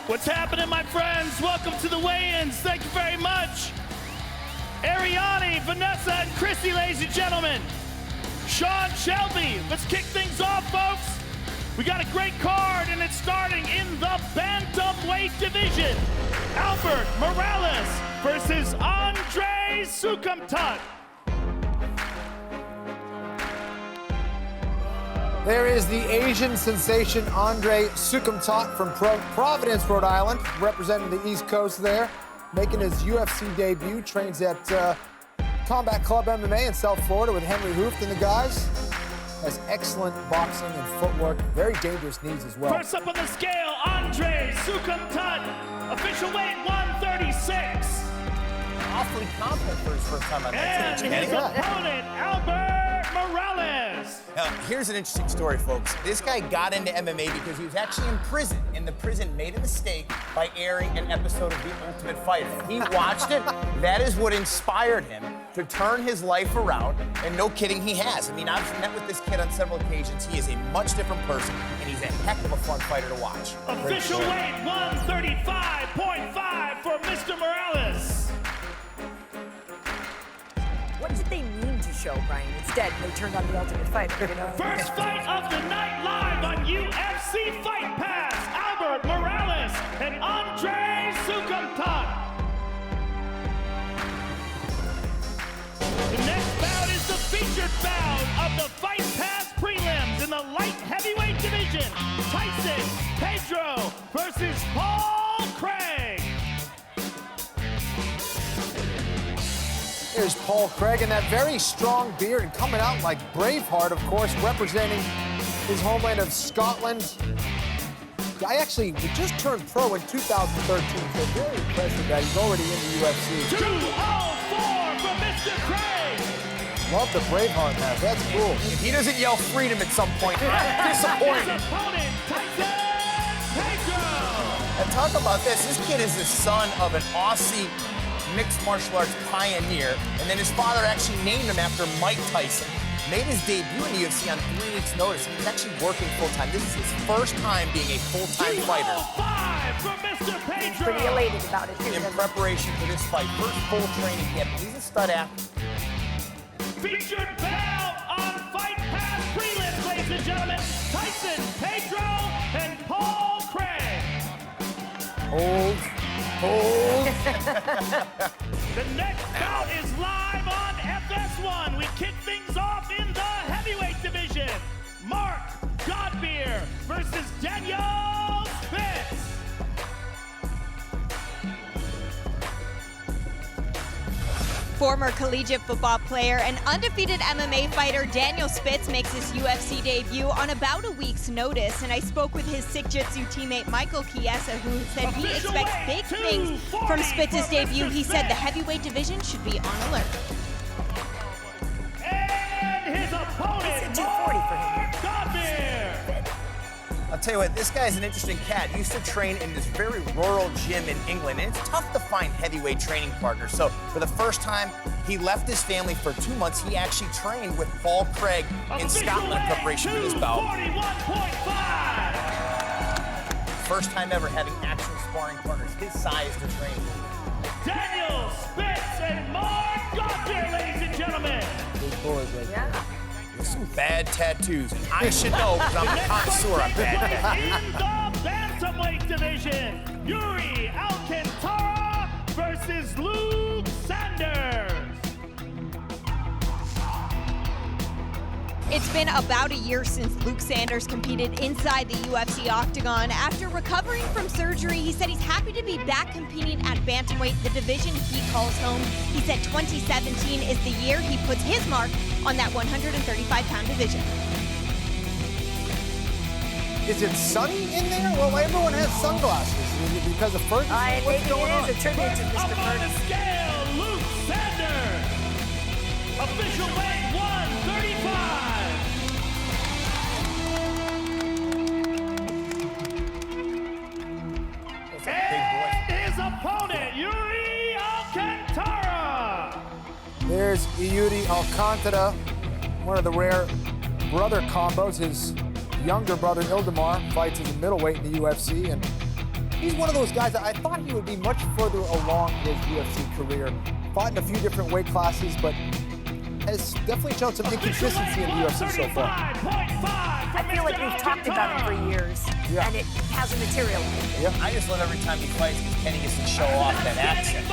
What's happening, my friends? Welcome to the weigh-ins. Thank you very much. Ariane, Vanessa, and Chrissy, ladies and gentlemen. Sean Shelby. Let's kick things off, folks. We got a great card, and it's starting in the bantamweight division. Albert Morales versus Andre Sukham. There is the Asian sensation Andre Sukham from Providence, Rhode Island, representing the East Coast there, making his UFC debut. Trains at Combat Club MMA in South Florida with Henry Hooft and the guys. Has excellent boxing and footwork, very dangerous knees as well. First up on the scale, Andre Sukham, official weight 136. Awfully confident for his first time on that stage. And his opponent, Albert Morales. Now, here's an interesting story, folks. This guy got into MMA because he was actually in prison, and the prison made a mistake by airing an episode of The Ultimate Fighter. He watched it. That is what inspired him to turn his life around, and no kidding, he has. I mean, I've met with this kid on several occasions. He is a much different person, and he's a heck of a fun fighter to watch. Official weight 135.5 for Mr. Morales. What did they mean to show, Brian? Instead, they turned on The Ultimate Fighter, you know? First fight of the night live on UFC Fight Pass. Albert Morales and Andre Sukham. The next bout is the featured bout of the Fight Pass prelims in the light heavyweight division. Tyson Petr versus Paul Craig. There's Paul Craig in that very strong beard and coming out like Braveheart, of course, representing his homeland of Scotland. I actually just turned pro in 2013, so very impressive that he's already in the UFC. 204 for Mr. Craig. Love the Braveheart mask. That's cool. If he doesn't yell freedom at some point, I'm disappointed. His opponent, Tyson Petr. And talk about this. This kid is the son of an Aussie mixed martial arts pioneer, and then his father actually named him after Mike Tyson. Made his debut in the UFC on 3 weeks' notice. He's actually working full-time. This is his first time being a full-time fighter. 205 for Mr. Petr. He's pretty elated about it, too. In preparation for this fight, first full training camp. He's a stud athlete. Featured bout on Fight Pass prelims, ladies and gentlemen. Tyson Petr and Paul Craig. Hold. The next bout is live on FS1. We kick things off in the heavyweight division. Mark Godbeer versus Daniel Spitz. Former collegiate football player and undefeated MMA fighter Daniel Spitz makes his UFC debut on about a week's notice, and I spoke with his Sick-Jitsu teammate Michael Chiesa, who said he expects big things from Spitz's debut. He said the heavyweight division should be on alert. And his opponent, 240 for him. Godbeer. I'll tell you what, this guy's an interesting cat. He used to train in this very rural gym in England, and it's tough to find heavyweight training partners. So for the first time, he left his family for 2 months. He actually trained with Paul Craig in Scotland in preparation for this bout. 241.5. First time ever having actual sparring partners his size to train with. Daniel Spitz and Mark Godbeer, ladies and gentlemen. Big boys right there. Yeah. There's some bad tattoos, and I should know because I'm a connoisseur on bad tattoos. In the bantamweight division, Iuri Alcantara versus Luke Sanders. It's been about a year since Luke Sanders competed inside the UFC octagon. After recovering from surgery, he said he's happy to be back competing at bantamweight, the division he calls home. He said 2017 is the year he puts his mark on that 135-pound division. Is it sunny in there? Well, everyone has sunglasses. Is it because of Ferguson? What's going on? It is a tribute to First Mr. up on the Ferguson. scale, Luke Sanders. Official weight 135. And his opponent, Iuri Alcantara. There's Iuri Alcantara, one of the rare brother combos. His younger brother, Ildemar, fights as a middleweight in the UFC, and He's one of those guys that I thought he would be much further along his UFC career. Fought in a few different weight classes, but has definitely shown some inconsistency in the UFC so far. I feel like we've talked about him for years, and it hasn't materialized. Yeah. I just love every time he fights because Kenny gets to show off that accent.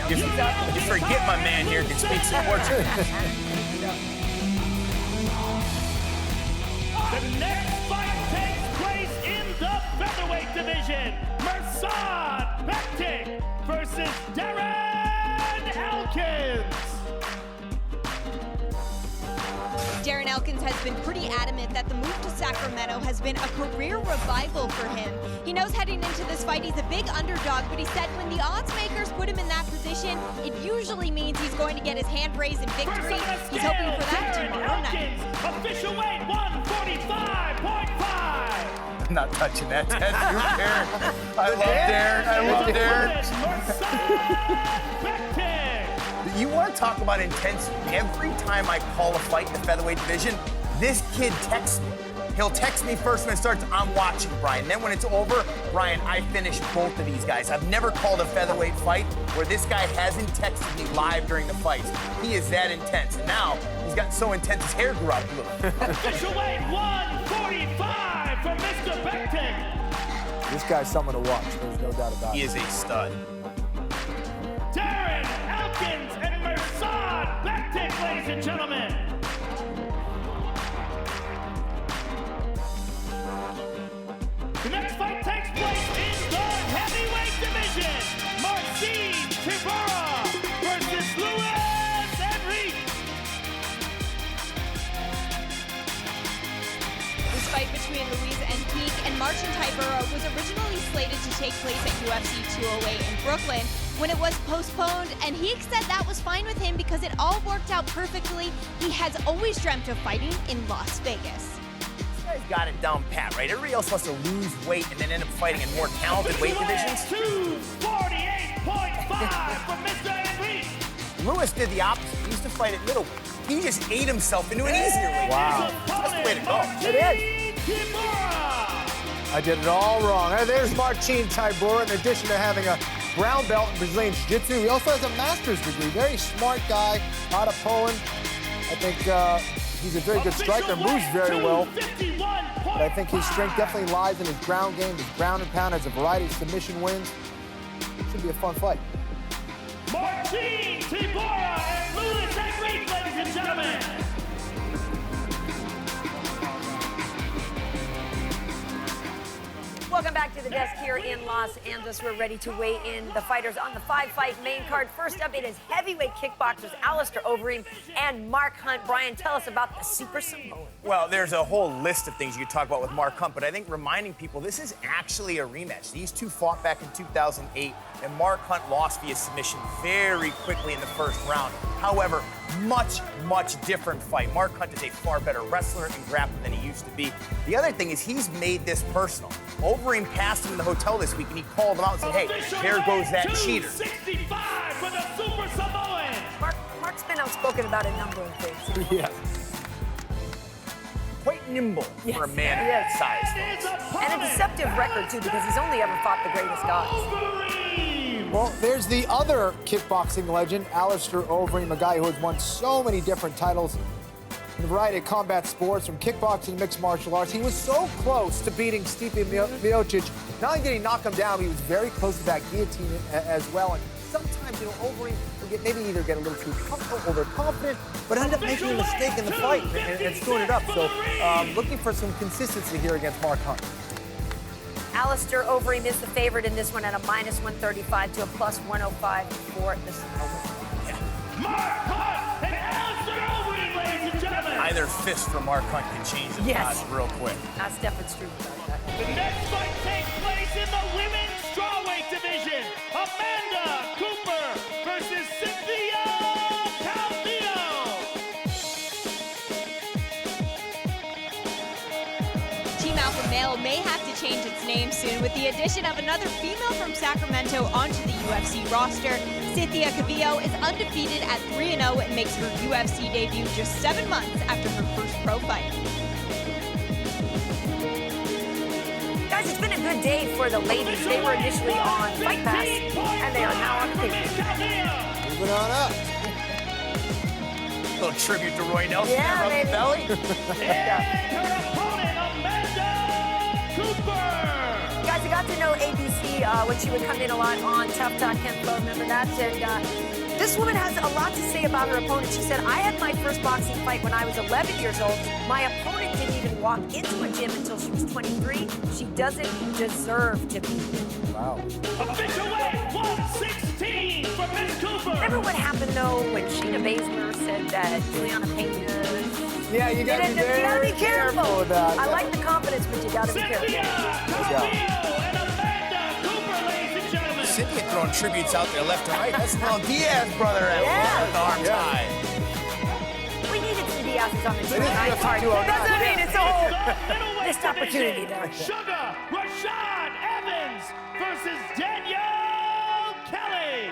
You forget my man here can speak some Portuguese. The next fight takes place in the featherweight division. Petr versus Darren Elkins. Darren Elkins has been pretty adamant that the move to Sacramento has been a career revival for him. He knows heading into this fight he's a big underdog, but he said when the odds makers put him in that position, it usually means he's going to get his hand raised in victory. He's hoping for that tomorrow night. Official weight 145.5. I'm not touching that, Ted. I love Darren. You want to talk about intensity? Every time I call a fight in the featherweight division, this kid texts me. He'll text me first when it starts, I'm watching, Brian. Then when it's over, Brian, I finished both of these guys. I've never called a featherweight fight where this guy hasn't texted me live during the fights. He is that intense. And now, he's gotten so intense, his hair grew out blue. Official weight 145 for Mr. Petr. This guy's someone to watch, there's no doubt about it. He is a stud. Darren Elkins and Rashad Evans, ladies and gentlemen. The next fight takes place in the heavyweight division. Marcin Tybura versus Luis Enrique. This fight between Luis Enrique and Marcin Tybura was originally slated to take place at UFC 208 in Brooklyn. When it was postponed, and he said that was fine with him because it all worked out perfectly. He has always dreamt of fighting in Las Vegas. This guy's got it down pat, right? Everybody else wants to lose weight and then end up fighting in more talented weight divisions. 248.5 for Mr. Enrique. Lewis did the opposite. He used to fight at middleweight. He just ate himself into an easier weight. Wow. That's the way to go. It is. I did it all wrong. There's Marcin Tybura, in addition to having a brown belt in Brazilian Jiu-Jitsu. He also has a master's degree. Very smart guy out of Poland. I think he's a very good striker, moves very well. But I think his strength definitely lies in his ground game. His ground and pound has a variety of submission wins. Should be a fun fight. Marcin Tybura and Luis Enrique, ladies and gentlemen. Welcome back to the desk here in Los Angeles. We're ready to weigh in the fighters on the 5-fight main card. First up, it is heavyweight kickboxers Alistair Overeem and Mark Hunt. Brian, tell us about the Super Samoan. Well, there's a whole list of things you could talk about with Mark Hunt, but I think reminding people this is actually a rematch. These two fought back in 2008, and Mark Hunt lost via submission very quickly in the first round. However, much different fight. Mark Hunt is a far better wrestler and grappler than he used to be. The other thing is he's made this personal. Overeem passed him in the hotel this week, and he called him out and said, hey, there goes that cheater. 265 for the Super Samoan. Mark's been outspoken about a number of things. Yeah. Quite nimble for a man of that size. And a deceptive record, too, because he's only ever fought the greatest guys. Well, there's the other kickboxing legend, Alistair Overeem, a guy who has won so many different titles in a variety of combat sports, from kickboxing to mixed martial arts. He was so close to beating Stipe Miocic. Not only did he knock him down, he was very close to that guillotine as well. And sometimes, Overeem will maybe either get a little too comfortable, overconfident, but end up making a mistake in the fight and screwing it up. So looking for some consistency here against Mark Hunt. Alistair Overeem is the favorite in this one at a -135 to a +105 for the Samoan. Mark Hunt and Alistair Overeem, ladies and gentlemen. Either fist from Mark Hunt can change the odds real quick. That's definitely true about that. The next fight takes place in the women's strawweight division. Amanda Cooper versus Cynthia Calvillo. Team Alpha Male may have to change its name soon with the addition of another female from Sacramento onto the UFC roster. Cynthia Calvillo is undefeated at 3-0 and makes her UFC debut just 7 months after her first pro fight. Guys, it's been a good good day for the ladies. They were initially on Fight Pass, and they are now on pay-per-view. Moving on up. A little tribute to Roy Nelson Yeah, there, baby. the belly. And her opponent, Amanda Cooper. Guys, I got to know ABC when she would come in a lot on Tough Talk. Can't remember that. And this woman has a lot to say about her opponent. She said, I had my first boxing fight when I was 11 years old. My opponent didn't even walk into a gym until she was 23. She doesn't deserve to be here. Wow. Official weight 116 for Miss Cooper. Remember what happened, though, when Sheena Baszler said that Juliana Pena... Yeah, you got to be be careful with that. I like the confidence, but you got to be careful. Cynthia Calvillo and Amanda Cooper, ladies and gentlemen. Cynthia throwing tributes out there left and right. That's Mel Diaz, brother, at the arm tie. We needed some Diaz's on the team. It is Nice UFC hard. 209. That's what I mean. It's a whole Middleweight missed opportunity division. there. Sugar, Rashad Evans versus Daniel Kelly.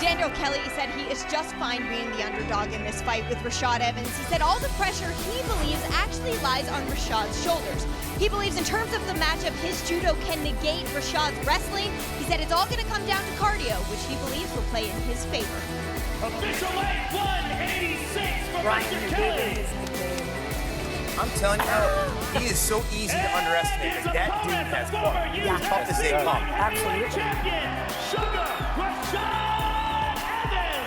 Daniel Kelly said he is just fine being the underdog in this fight with Rashad Evans. He said all the pressure he believes actually lies on Rashad's shoulders. He believes in terms of the matchup, his judo can negate Rashad's wrestling. He said it's all going to come down to cardio, which he believes will play in his favor. Official weight 186 for Brian, Mr. you're Kelly. giving his nickname. I'm telling you, he is so easy to underestimate, but that dude has fun. Yeah. Tough to say come. Absolutely. Champion, Sugar, Rashad Evans.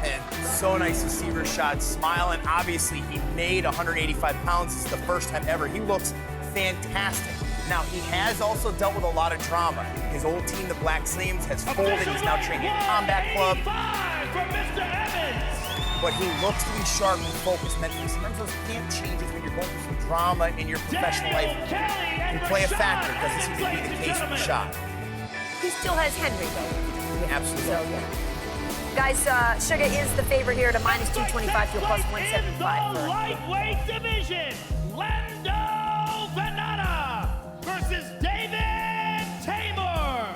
And so nice to see Rashad smiling. Obviously, he made 185 pounds. This is the first time ever. He looks fantastic. Now, he has also dealt with a lot of drama. His old team, the Black Flames, has folded. He's now training in Combat Club. 185 for Mr. Evans. But he looks to be sharp and focused mentally. Sometimes those can't changes when you're going through some drama in your professional life. Kelly You play a factor. It doesn't seem to be the case with Rashad. He still has Henry, though. Absolutely. So, yeah. Guys, Sugar is the favorite here at a minus 225 to a plus 175. In the lightweight division, Lando Venata versus David Tamer.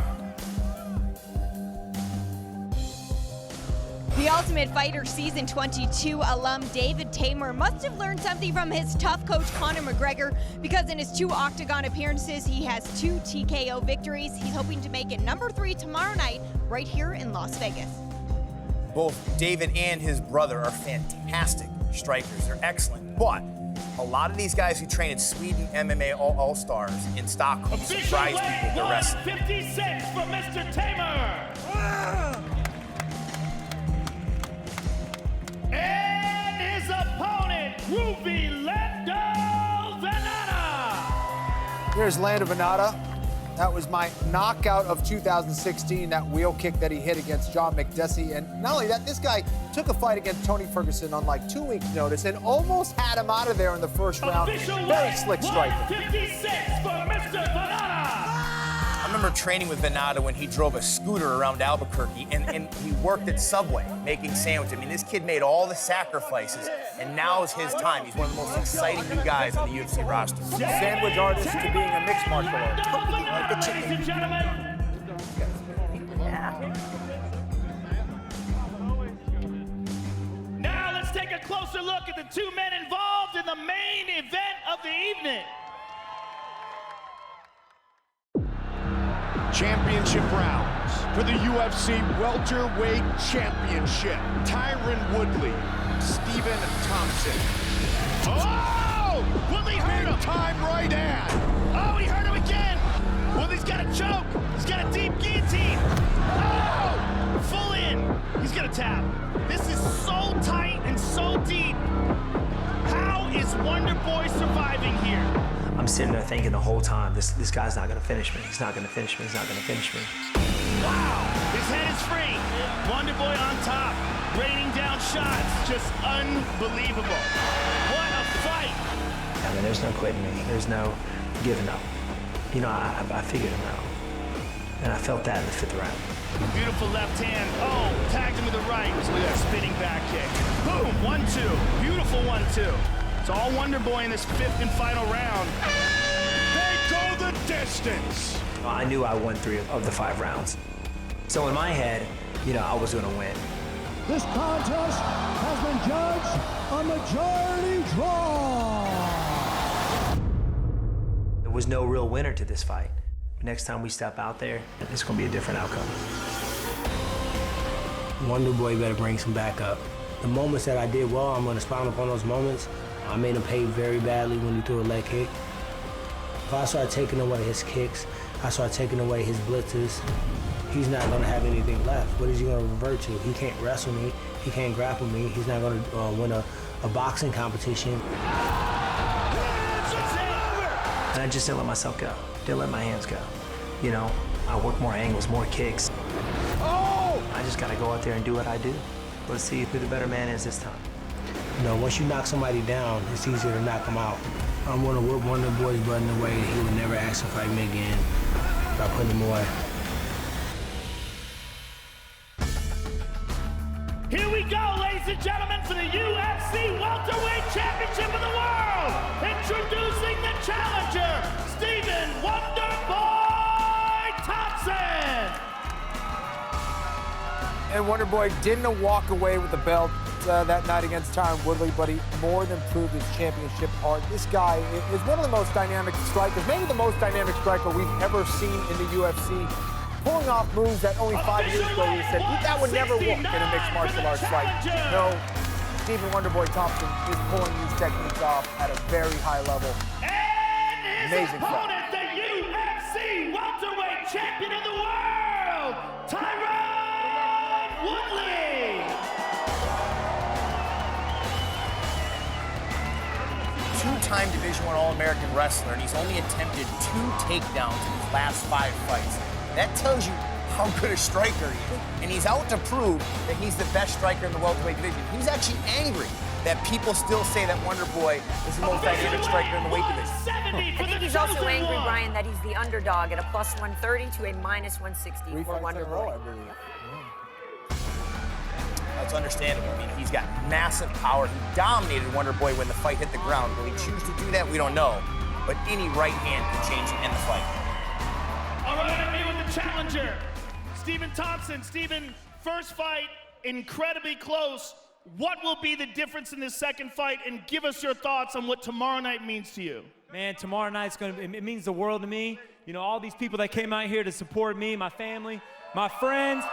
The Ultimate Fighter Season 22 alum David Tamer must have learned something from his tough coach Conor McGregor, because in his 2 Octagon appearances, he has 2 TKO victories. He's hoping to make it number 3 tomorrow night right here in Las Vegas. Both David and his brother are fantastic strikers. They're excellent. But a lot of these guys who train at Sweden MMA All-Stars in Stockholm surprise people with their wrestling. 156 for Mr. Tamer. And his opponent, Ruby Lando Venata. Here's Lando Venata. That was my knockout of 2016, that wheel kick that he hit against John McDessie. And not only that, this guy took a fight against Tony Ferguson on like 2 weeks' notice and almost had him out of there in the first round. Very slick striker. 156 for Mr. Venata. I remember training with Venata when he drove a scooter around Albuquerque, and he worked at Subway making sandwiches. I mean, this kid made all the sacrifices, and now is his time. He's one of the most exciting new guys on the UFC roster. Sandwich artist to being a mixed martial artist. Ladies and gentlemen. Now let's take a closer look at the 2 men involved in the main event of the evening. Championship rounds for the UFC Welterweight Championship. Tyron Woodley, Stephen Thompson. Oh! Woodley hurt him! Big time right hand. Oh, he hurt him again! Woodley's got a choke! He's got a deep guillotine! Oh! Full in! He's gonna tap. This is so tight and so deep. How is Wonder Boy surviving here? I'm sitting there thinking the whole time, this guy's not gonna finish me. He's not gonna finish me. He's not gonna finish me. Wow! His head is free. Wonder Boy on top, raining down shots. Just unbelievable. What a fight! I mean, there's no quitting me. There's no giving up. You know, I figured him out. And I felt that in the 5th round. Beautiful left hand. Oh, tagged him with the right. Look at that spinning back kick. Boom, 1-2. Beautiful 1-2. It's all Wonder Boy in this 5th and final round. They go the distance. I knew I won 3 of the 5 rounds. So in my head, you know, I was gonna win. This contest has been judged a majority There was no real winner to this fight. Next time we step out there, it's gonna be a different outcome. Wonder Boy better bring some backup. The moments that I did well, I'm gonna expound upon those moments. I made him pay very badly when he threw a leg kick. If I start taking away his kicks, I start taking away his blitzes, he's not gonna have anything left. What is he gonna revert to? He can't wrestle me, he can't grapple me, he's not gonna win a boxing competition. And I just didn't let myself go. Didn't let my hands go. You know, I work more angles, more kicks. Oh! I just gotta go out there and do what I do. Let's see who the better man is this time. You know, once you knock somebody down, it's easier to knock them out. I'm gonna whip Wonder Boy's butt in a way he would never ask to fight me again by putting him away. Here we go, ladies and gentlemen, for the UFC Welterweight Championship of the World. Introducing the challenger, Stephen Wonderboy Thompson. And Wonderboy didn't walk away with the belt that night against Tyron Woodley, but he more than proved his championship art. This guy is one of the most dynamic strikers, maybe the most dynamic striker we've ever seen in the UFC. Pulling off moves that only 5 years ago we said that would never work in a mixed martial arts fight. No, Stephen Wonderboy Thompson is pulling these techniques off at a very high level. And his amazing opponent, the UFC welterweight champion of the world, Tyron Woodley. Two-time Division I All-American wrestler, and he's only attempted 2 takedowns in his last 5 fights. That tells you how good a striker he is. And he's out to prove that he's the best striker in the welterweight division. He's actually angry that people still say that Wonderboy is the most dynamic striker in the weight division. I think he's also angry, Brian, that he's the underdog at a +130 to a -160 for Wonderboy. That's understandable. I mean, he's got massive power. He dominated Wonderboy when the fight hit the ground. Will he choose to do that? We don't know. But any right hand can change and end the fight. All right, I'm here with the challenger, Stephen Thompson. Stephen, first fight, incredibly close. What will be the difference in this second fight? And give us your thoughts on what tomorrow night means to you. Man, tomorrow night's it means the world to me. You know, all these people that came out here to support me, my family, my friends,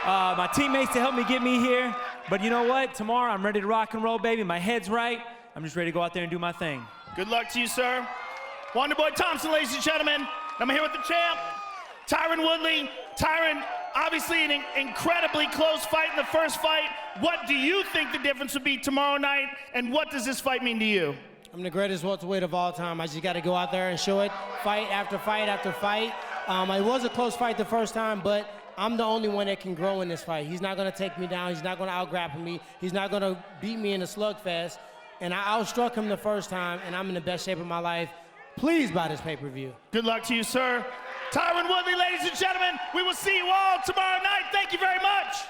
my teammates to help me get me here. But you know what? Tomorrow I'm ready to rock and roll, baby. My head's right. I'm just ready to go out there and do my thing. Good luck to you, sir. Wonderboy Thompson, ladies and gentlemen. I'm here with the champ, Tyron Woodley. Tyron, obviously an incredibly close fight in the first fight. What do you think the difference would be tomorrow night, and what does this fight mean to you? I'm the greatest welterweight of all time. I just got to go out there and show it, fight after fight after fight. It was a close fight the first time, but I'm the only one that can grow in this fight. He's not going to take me down. He's not going to out-grapple me. He's not going to beat me in a slugfest. And I outstruck him the first time, and I'm in the best shape of my life. Please buy this pay-per-view. Good luck to you, sir. Tyron Woodley, ladies and gentlemen, we will see you all tomorrow night. Thank you very much.